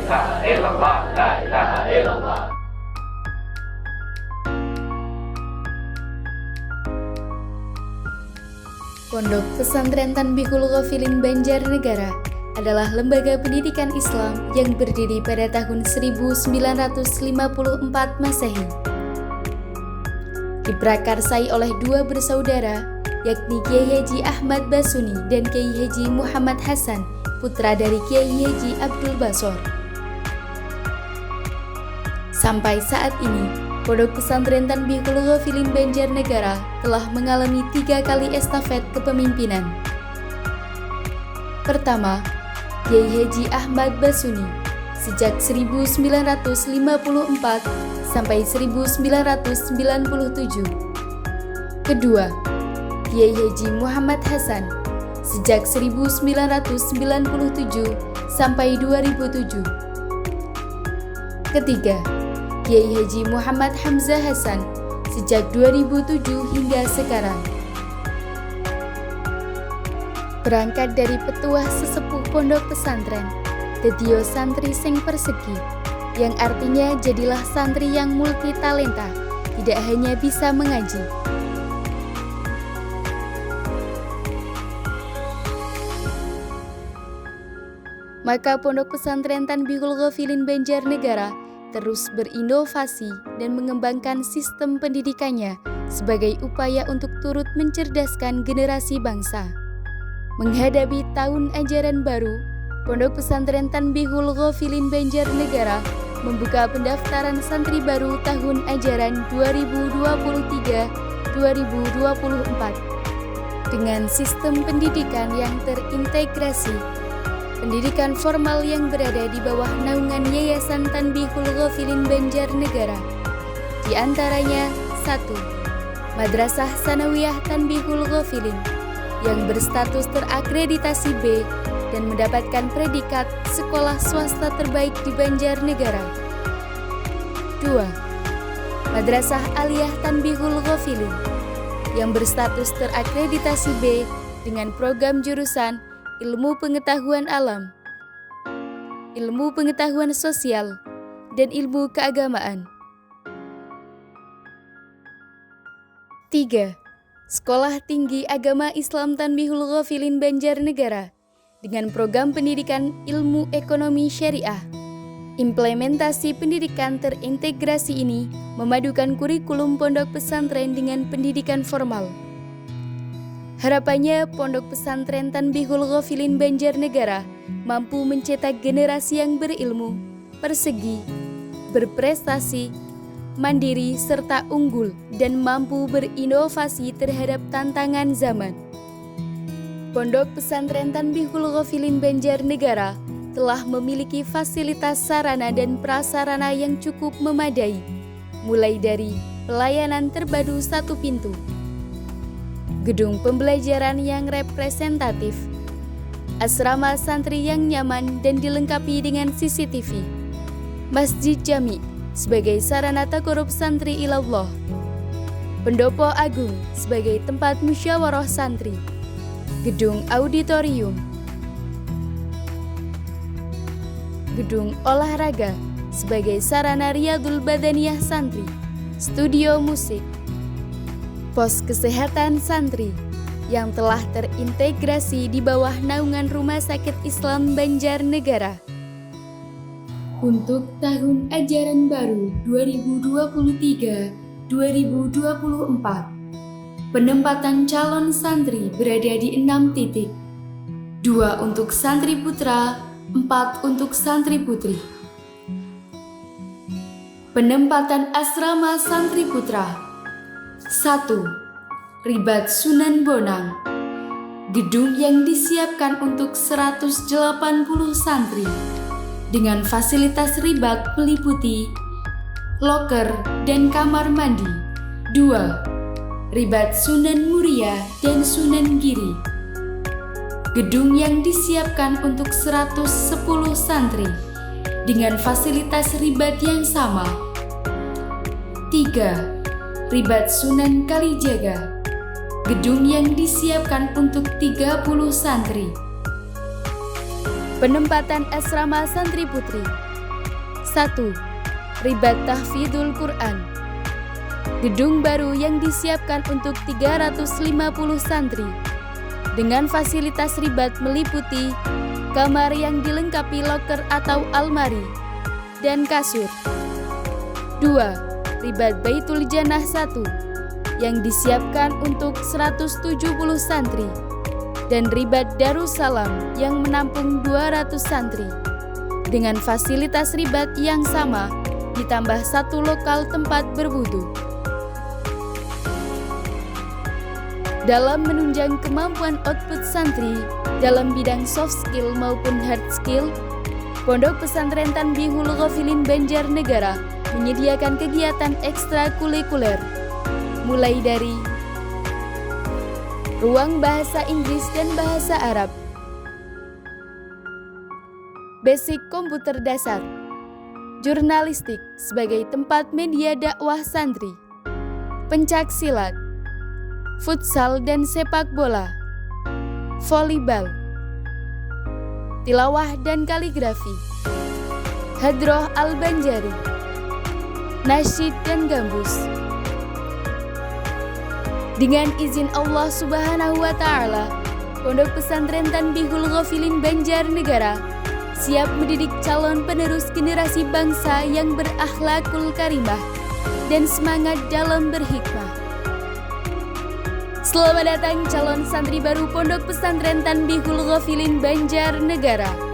ilaha illallah, la ilaha illallah. Pondok Pesantren Tanbihul Ghafilin Banjarnegara adalah lembaga pendidikan Islam yang berdiri pada tahun 1954 Masehi. Diprakarsai oleh dua bersaudara, yakni Kiai Haji Ahmad Basuni dan Kiai Haji Muhammad Hasan, putra dari Kiai Haji Abdul Basor. Sampai saat ini, Pondok Pesantren Tanbihul Ghafilin Banjarnegara telah mengalami 3 kali estafet kepemimpinan. Pertama, Kiai Haji Ahmad Basuni sejak 1954 sampai 1997. Kedua, Kiai Haji Muhammad Hasan sejak 1997 sampai 2007. Ketiga, Kiai Haji Muhammad Hamzah Hasan sejak 2007 hingga sekarang. Berangkat dari petuah sesepuh pondok pesantren, Dedio santri sing persegi, yang artinya jadilah santri yang multi talenta, tidak hanya bisa mengaji. Maka Pondok Pesantren Tanbihul Ghafilin Banjarnegara terus berinovasi dan mengembangkan sistem pendidikannya sebagai upaya untuk turut mencerdaskan generasi bangsa. Menghadapi tahun ajaran baru, Pondok Pesantren Tanbihul Ghafilin Banjarnegara membuka pendaftaran santri baru tahun ajaran 2023-2024 dengan sistem pendidikan yang terintegrasi. Pendidikan formal yang berada di bawah naungan Yayasan Tanbihul Ghafilin Banjarnegara. Di antaranya 1. Madrasah Sanawiyah Tanbihul Ghafilin yang berstatus terakreditasi B dan mendapatkan predikat sekolah swasta terbaik di Banjarnegara. 2. Madrasah Aliyah Tanbihul Ghafilin yang berstatus terakreditasi B dengan program jurusan Ilmu Pengetahuan Alam, Ilmu Pengetahuan Sosial, dan Ilmu Keagamaan. 3. Sekolah Tinggi Agama Islam Tanbihul Ghafilin Banjarnegara dengan program pendidikan Ilmu Ekonomi Syariah. Implementasi pendidikan terintegrasi ini memadukan kurikulum pondok pesantren dengan pendidikan formal. Harapannya Pondok Pesantren Tanbihul Ghafilin Banjarnegara mampu mencetak generasi yang berilmu, persegi, berprestasi, mandiri serta unggul dan mampu berinovasi terhadap tantangan zaman. Pondok Pesantren Tanbihul Ghafilin Banjarnegara telah memiliki fasilitas sarana dan prasarana yang cukup memadai, mulai dari pelayanan terpadu satu pintu, gedung pembelajaran yang representatif, asrama santri yang nyaman dan dilengkapi dengan CCTV, masjid jami sebagai sarana takorup santri ilallah, pendopo agung sebagai tempat musyawarah santri, gedung auditorium, gedung olahraga sebagai sarana riyadul badaniyah santri, studio musik, pos kesehatan santri yang telah terintegrasi di bawah naungan Rumah Sakit Islam Banjarnegara. Untuk tahun ajaran baru 2023-2024, penempatan calon santri berada di 6 titik, 2 untuk santri putra, 4 untuk santri putri. Penempatan asrama santri putra: 1. Ribat Sunan Bonang, gedung yang disiapkan untuk 180 santri dengan fasilitas ribat peliputi, loker, dan kamar mandi. 2. Ribat Sunan Muria dan Sunan Giri, gedung yang disiapkan untuk 110 santri dengan fasilitas ribat yang sama. 3. Ribat Sunan Kalijaga, gedung yang disiapkan untuk 30 santri. Penempatan asrama santri putri 1. Ribat Tahfidzul Quran. Gedung baru yang disiapkan untuk 350 santri dengan fasilitas ribat meliputi kamar yang dilengkapi loker atau almari dan kasur. 2. Ribat Baitul Jannah 1 yang disiapkan untuk 170 santri dan ribat Darussalam yang menampung 200 santri dengan fasilitas ribat yang sama ditambah 1 lokal tempat berwudu. Dalam menunjang kemampuan output santri dalam bidang soft skill maupun hard skill, Pondok Pesantren Tanbihul Ghafilin Banjarnegara menyediakan kegiatan ekstrakurikuler mulai dari ruang bahasa Inggris dan bahasa Arab, basic komputer dasar, jurnalistik sebagai tempat media dakwah santri, pencak silat, futsal dan sepak bola, volleyball, tilawah dan kaligrafi, hadroh al-banjari, nasyid dan gambus. Dengan izin Allah Subhanahu wa Ta'ala, Pondok Pesantren Tanbihul Ghafilin Banjarnegara siap mendidik calon penerus generasi bangsa yang berakhlakul karimah dan semangat dalam berhikmah. Selamat datang calon santri baru Pondok Pesantren Tanbihul Ghafilin Banjarnegara.